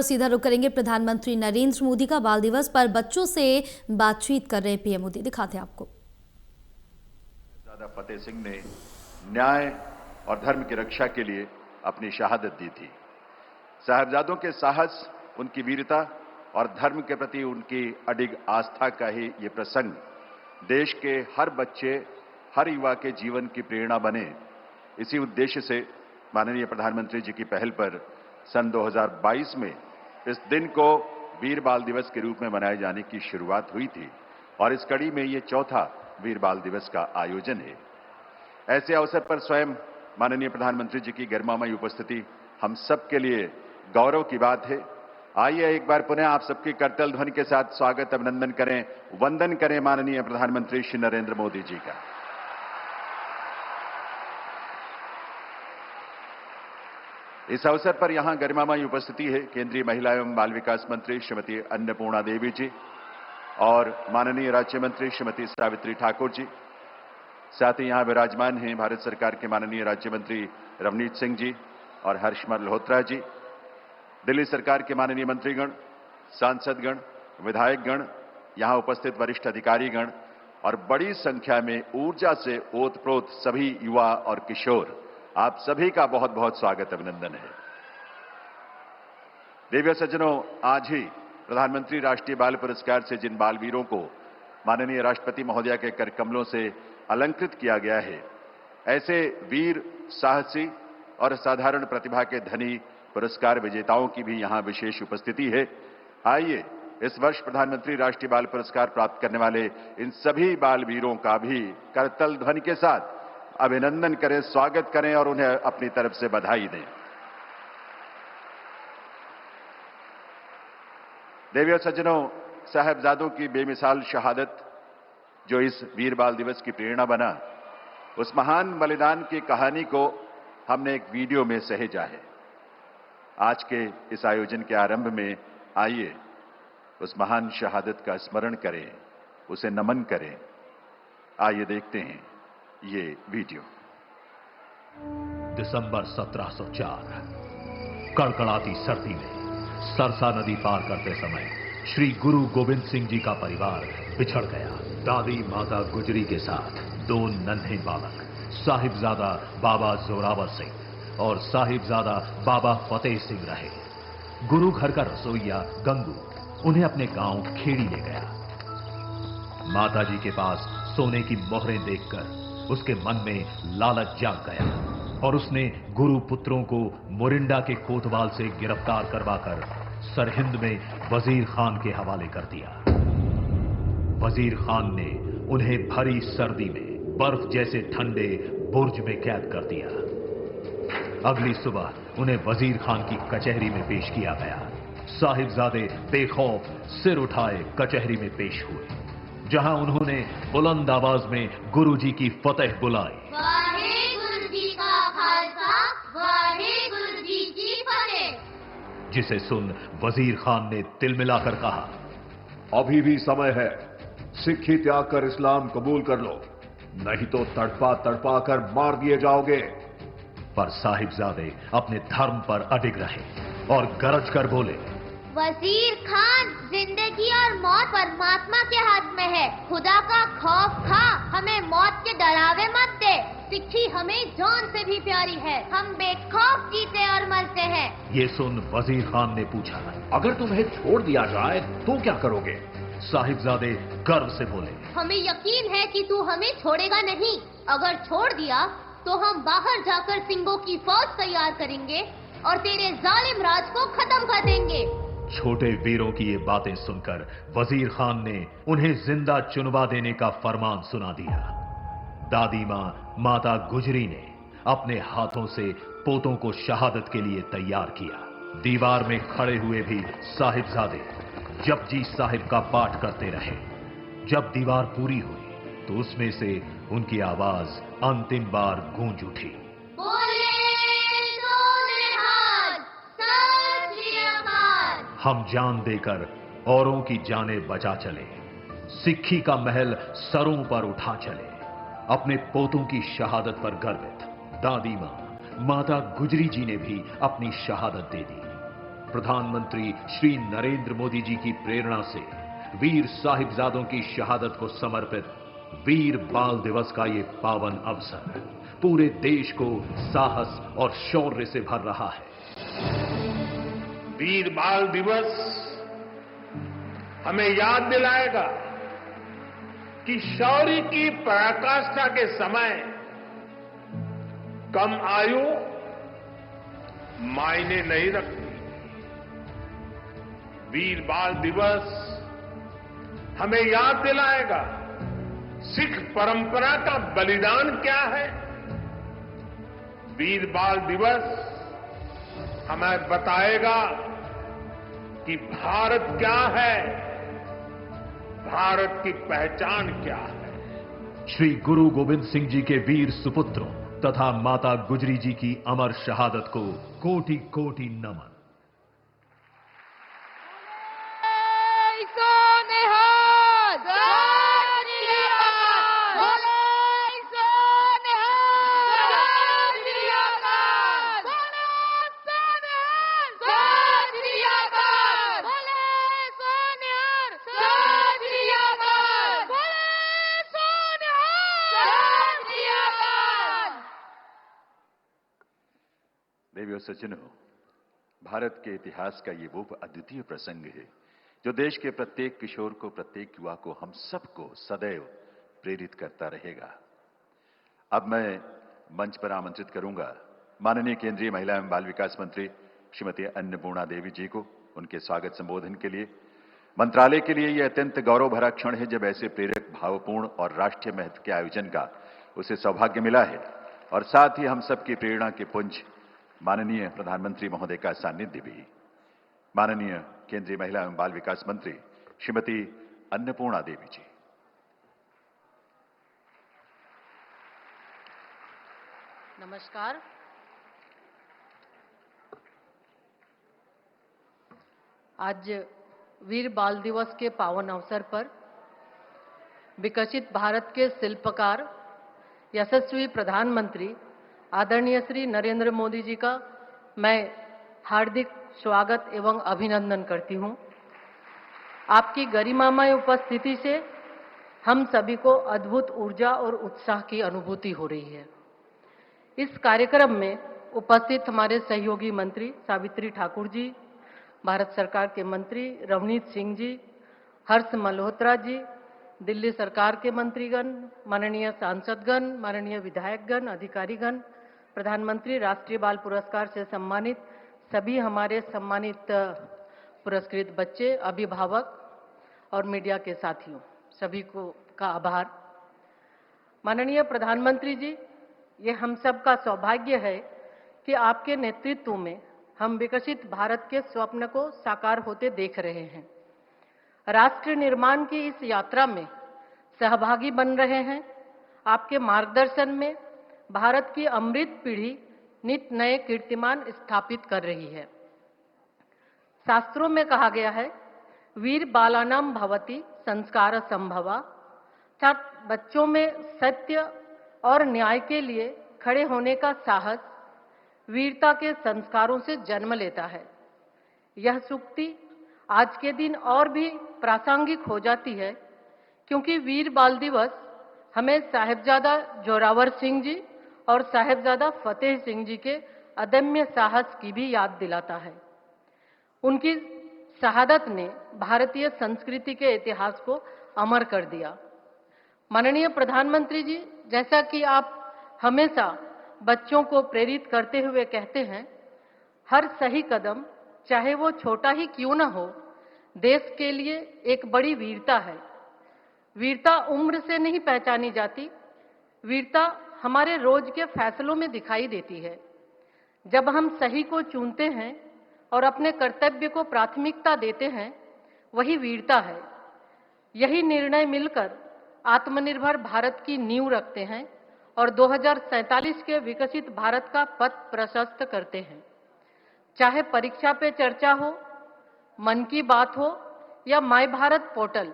सीधा रुख करेंगे प्रधानमंत्री नरेंद्र मोदी का। बाल दिवस पर बच्चों से बातचीत कर रहे पीएम मोदी, दिखाते हैं आपको। फतेह सिंह ने न्याय और धर्म की रक्षा के लिए अपनी शहादत दी थी। साहिबजादों के साहस, उनकी वीरता और धर्म के प्रति उनकी अडिग आस्था का ही ये प्रसंग देश के हर बच्चे, हर युवा के जीवन की प्रेरणा बने। इसी उद्देश्य से माननीय प्रधानमंत्री जी की पहल पर सन 2022 में इस दिन को वीर बाल दिवस के रूप में मनाए जाने की शुरुआत हुई थी और इस कड़ी में ये चौथा वीर बाल दिवस का आयोजन है। ऐसे अवसर पर स्वयं माननीय प्रधानमंत्री जी की गरिमामयी उपस्थिति हम सब के लिए गौरव की बात है। आइए एक बार पुनः आप सबकी करतल ध्वनि के साथ स्वागत, अभिनंदन करें, वंदन करें माननीय प्रधानमंत्री श्री नरेंद्र मोदी जी का। इस अवसर पर यहां गरिमामयी उपस्थिति है केंद्रीय महिला एवं बाल विकास मंत्री श्रीमती अन्नपूर्णा देवी जी और माननीय राज्य मंत्री श्रीमती सावित्री ठाकुर जी। साथ ही यहां विराजमान हैं भारत सरकार के माननीय राज्य मंत्री रवनीत सिंह जी और हर्ष मल्होत्रा जी, दिल्ली सरकार के माननीय मंत्रीगण, सांसदगण, विधायकगण, यहां उपस्थित वरिष्ठ अधिकारीगण और बड़ी संख्या में ऊर्जा से ओतप्रोत सभी युवा और किशोर, आप सभी का बहुत बहुत स्वागत, अभिनंदन है। देवियों सज्जनों, आज ही प्रधानमंत्री राष्ट्रीय बाल पुरस्कार से जिन बालवीरों को माननीय राष्ट्रपति महोदया के कर कमलों से अलंकृत किया गया है, ऐसे वीर, साहसी और साधारण प्रतिभा के धनी पुरस्कार विजेताओं की भी यहां विशेष उपस्थिति है। आइए इस वर्ष प्रधानमंत्री राष्ट्रीय बाल पुरस्कार प्राप्त करने वाले इन सभी बालवीरों का भी करतल ध्वनि के साथ अभिनंदन करें, स्वागत करें और उन्हें अपनी तरफ से बधाई दें। देवियों सज्जनों, साहिबजादों की बेमिसाल शहादत जो इस वीर बाल दिवस की प्रेरणा बना, उस महान बलिदान की कहानी को हमने एक वीडियो में सहेजा है। आज के इस आयोजन के आरंभ में आइए उस महान शहादत का स्मरण करें, उसे नमन करें। आइए देखते हैं ये वीडियो। दिसंबर 1704, कड़कड़ाती सर्दी में सरसा नदी पार करते समय श्री गुरु गोविंद सिंह जी का परिवार बिछड़ गया। दादी माता गुजरी के साथ दो नन्हे बालक साहिबजादा बाबा जोरावर सिंह और साहिबजादा बाबा फतेह सिंह रहे। गुरु घर का रसोइया गंगू उन्हें अपने गांव खेड़ी ले गया। माताजी के पास सोने की मोहरें देखकर उसके मन में लालच जाग गया और उसने गुरु पुत्रों को मोरिंडा के कोतवाल से गिरफ्तार करवाकर सरहिंद में वजीर खान के हवाले कर दिया। वजीर खान ने उन्हें भरी सर्दी में बर्फ जैसे ठंडे बुर्ज में कैद कर दिया। अगली सुबह उन्हें वजीर खान की कचहरी में पेश किया गया। साहिबजादे बेखौफ सिर उठाए कचहरी में पेश हुए, जहां उन्होंने बुलंद आवाज में गुरुजी की फतेह बुलाई। वाहेगुरु जी का खालसा, वाहेगुरु जी की फतेह। जिसे सुन वजीर खान ने तिल मिलाकर कहा, अभी भी समय है, सिक्खी त्याग कर इस्लाम कबूल कर लो, नहीं तो तड़पा तड़पा कर मार दिए जाओगे। पर साहिबजादे अपने धर्म पर अडिग रहे और गरज कर बोले, वजीर खान, जिंदगी और मौत परमात्मा के हाथ में है। खुदा का खौफ खा, हमें मौत के डरावे मत दे। सिक्खी हमें जान से भी प्यारी है, हम बेखौफ जीते और मरते हैं। ये सुन वजीर खान ने पूछा, अगर तुम्हें छोड़ दिया जाए तो क्या करोगे? साहिबजादे गर्व से बोले, हमें यकीन है कि तू हमें छोड़ेगा नहीं। अगर छोड़ दिया तो हम बाहर जाकर सिंगों की फौज तैयार करेंगे और तेरे जालिम राज को खत्म कर देंगे। छोटे वीरों की ये बातें सुनकर वजीर खान ने उन्हें जिंदा चुनवा देने का फरमान सुना दिया। दादी मां माता गुजरी ने अपने हाथों से पोतों को शहादत के लिए तैयार किया। दीवार में खड़े हुए भी साहिबजादे जपजी साहिब का पाठ करते रहे। जब दीवार पूरी हुई तो उसमें से उनकी आवाज अंतिम बार गूंज उठी, हम जान देकर औरों की जानें बचा चले, सिक्खी का महल सरों पर उठा चले। अपने पोतों की शहादत पर गर्वित दादी मां माता गुजरी जी ने भी अपनी शहादत दे दी। प्रधानमंत्री श्री नरेंद्र मोदी जी की प्रेरणा से वीर साहिबजादों की शहादत को समर्पित वीर बाल दिवस का ये पावन अवसर पूरे देश को साहस और शौर्य से भर रहा है। वीर बाल दिवस हमें याद दिलाएगा कि शौर्य की पराकाष्ठा के समय कम आयु मायने नहीं रखती। वीर बाल दिवस हमें याद दिलाएगा सिख परंपरा का बलिदान क्या है। वीर बाल दिवस हमें बताएगा कि भारत क्या है, भारत की पहचान क्या है। श्री गुरु गोविंद सिंह जी के वीर सुपुत्रों तथा माता गुजरी जी की अमर शहादत को कोटि कोटि नमन। देवियों सज्जनों, भारत के इतिहास का ये वो अद्वितीय प्रसंग है जो देश के प्रत्येक किशोर को, प्रत्येक युवा को, हम सबको सदैव प्रेरित करता रहेगा। अब मैं मंच पर आमंत्रित करूंगा माननीय केंद्रीय महिला एवं बाल विकास मंत्री श्रीमती अन्नपूर्णा देवी जी को उनके स्वागत संबोधन के लिए। मंत्रालय के लिए यह अत्यंत गौरव भरा क्षण है जब ऐसे प्रेरक, भावपूर्ण और राष्ट्रीय महत्व के आयोजन का उसे सौभाग्य मिला है और साथ ही हम सबकी प्रेरणा के पुंज माननीय प्रधानमंत्री महोदय का सानिध्य भी। माननीय केंद्रीय महिला एवं बाल विकास मंत्री श्रीमती अन्नपूर्णा देवी जी। नमस्कार। आज वीर बाल दिवस के पावन अवसर पर विकसित भारत के शिल्पकार यशस्वी प्रधानमंत्री आदरणीय श्री नरेंद्र मोदी जी का मैं हार्दिक स्वागत एवं अभिनंदन करती हूं। आपकी गरिमामय उपस्थिति से हम सभी को अद्भुत ऊर्जा और उत्साह की अनुभूति हो रही है। इस कार्यक्रम में उपस्थित हमारे सहयोगी मंत्री सावित्री ठाकुर जी, भारत सरकार के मंत्री रवनीत सिंह जी, हर्ष मल्होत्रा जी, दिल्ली सरकार के मंत्रीगण, माननीय सांसदगण, माननीय विधायकगण, अधिकारीगण, प्रधानमंत्री राष्ट्रीय बाल पुरस्कार से सम्मानित सभी हमारे सम्मानित पुरस्कृत बच्चे, अभिभावक और मीडिया के साथियों, सभी को का आभार। माननीय प्रधानमंत्री जी, ये हम सब का सौभाग्य है कि आपके नेतृत्व में हम विकसित भारत के स्वप्न को साकार होते देख रहे हैं। राष्ट्र निर्माण की इस यात्रा में सहभागी बन रहे हैं। आपके मार्गदर्शन में भारत की अमृत पीढ़ी नित नए कीर्तिमान स्थापित कर रही है। शास्त्रों में कहा गया है, वीर बालानाम भवति संस्कार संभवा, अर्थात बच्चों में सत्य और न्याय के लिए खड़े होने का साहस वीरता के संस्कारों से जन्म लेता है। यह सूक्ति आज के दिन और भी प्रासंगिक हो जाती है क्योंकि वीर बाल दिवस हमें साहिबजादा जोरावर सिंह जी और साहिबजादा फतेह सिंह जी के अदम्य साहस की भी याद दिलाता है। उनकी शहादत ने भारतीय संस्कृति के इतिहास को अमर कर दिया। माननीय प्रधानमंत्री जी, जैसा कि आप हमेशा बच्चों को प्रेरित करते हुए कहते हैं, हर सही कदम चाहे वो छोटा ही क्यों न हो, देश के लिए एक बड़ी वीरता है। वीरता उम्र से नहीं पहचानी जाती, वीरता हमारे रोज के फैसलों में दिखाई देती है। जब हम सही को चुनते हैं और अपने कर्तव्य को प्राथमिकता देते हैं, वही वीरता है। यही निर्णय मिलकर आत्मनिर्भर भारत की नींव रखते हैं और 2047 के विकसित भारत का पथ प्रशस्त करते हैं। चाहे परीक्षा पे चर्चा हो, मन की बात हो या माय भारत पोर्टल,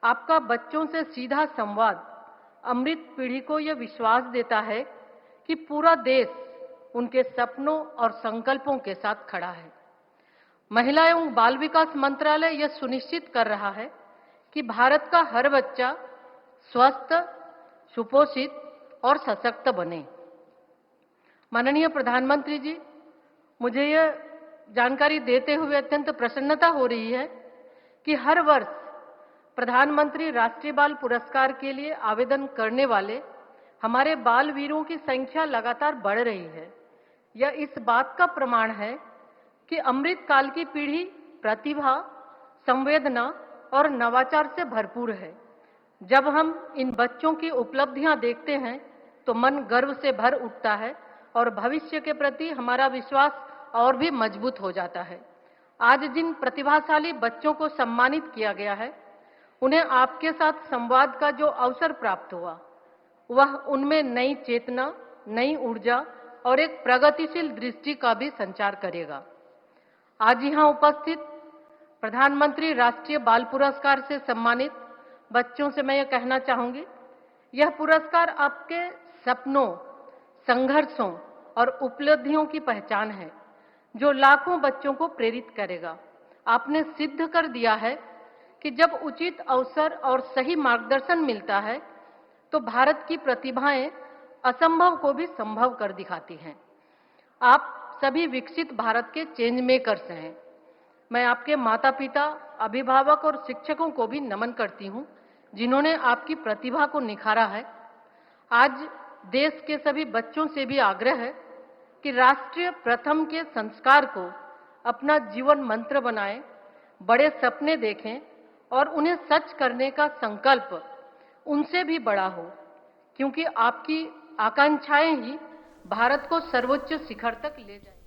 आपका बच्चों से सीधा संवाद अमृत पीढ़ी को यह विश्वास देता है कि पूरा देश उनके सपनों और संकल्पों के साथ खड़ा है। महिला एवं बाल विकास मंत्रालय यह सुनिश्चित कर रहा है कि भारत का हर बच्चा स्वस्थ, सुपोषित और सशक्त बने। माननीय प्रधानमंत्री जी, मुझे यह जानकारी देते हुए अत्यंत प्रसन्नता हो रही है कि हर वर्ष प्रधानमंत्री राष्ट्रीय बाल पुरस्कार के लिए आवेदन करने वाले हमारे बाल वीरों की संख्या लगातार बढ़ रही है। यह इस बात का प्रमाण है कि अमृत काल की पीढ़ी प्रतिभा, संवेदना और नवाचार से भरपूर है। जब हम इन बच्चों की उपलब्धियां देखते हैं तो मन गर्व से भर उठता है और भविष्य के प्रति हमारा विश्वास और भी मजबूत हो जाता है। आज जिन प्रतिभाशाली बच्चों को सम्मानित किया गया है, उन्हें आपके साथ संवाद का जो अवसर प्राप्त हुआ, वह उनमें नई चेतना, नई ऊर्जा और एक प्रगतिशील दृष्टि का भी संचार करेगा। आज यहां उपस्थित प्रधानमंत्री राष्ट्रीय बाल पुरस्कार से सम्मानित बच्चों से मैं यह कहना चाहूंगी, यह पुरस्कार आपके सपनों, संघर्षों और उपलब्धियों की पहचान है, जो लाखों बच्चों को प्रेरित करेगा। आपने सिद्ध कर दिया है कि जब उचित अवसर और सही मार्गदर्शन मिलता है तो भारत की प्रतिभाएं असंभव को भी संभव कर दिखाती हैं। आप सभी विकसित भारत के चेंज मेकर्स हैं। मैं आपके माता पिता, अभिभावक और शिक्षकों को भी नमन करती हूं, जिन्होंने आपकी प्रतिभा को निखारा है। आज देश के सभी बच्चों से भी आग्रह है कि राष्ट्रीय प्रथम के संस्कार को अपना जीवन मंत्र बनाएं, बड़े सपने देखें और उन्हें सच करने का संकल्प उनसे भी बड़ा हो, क्योंकि आपकी आकांक्षाएं ही भारत को सर्वोच्च शिखर तक ले जाएं।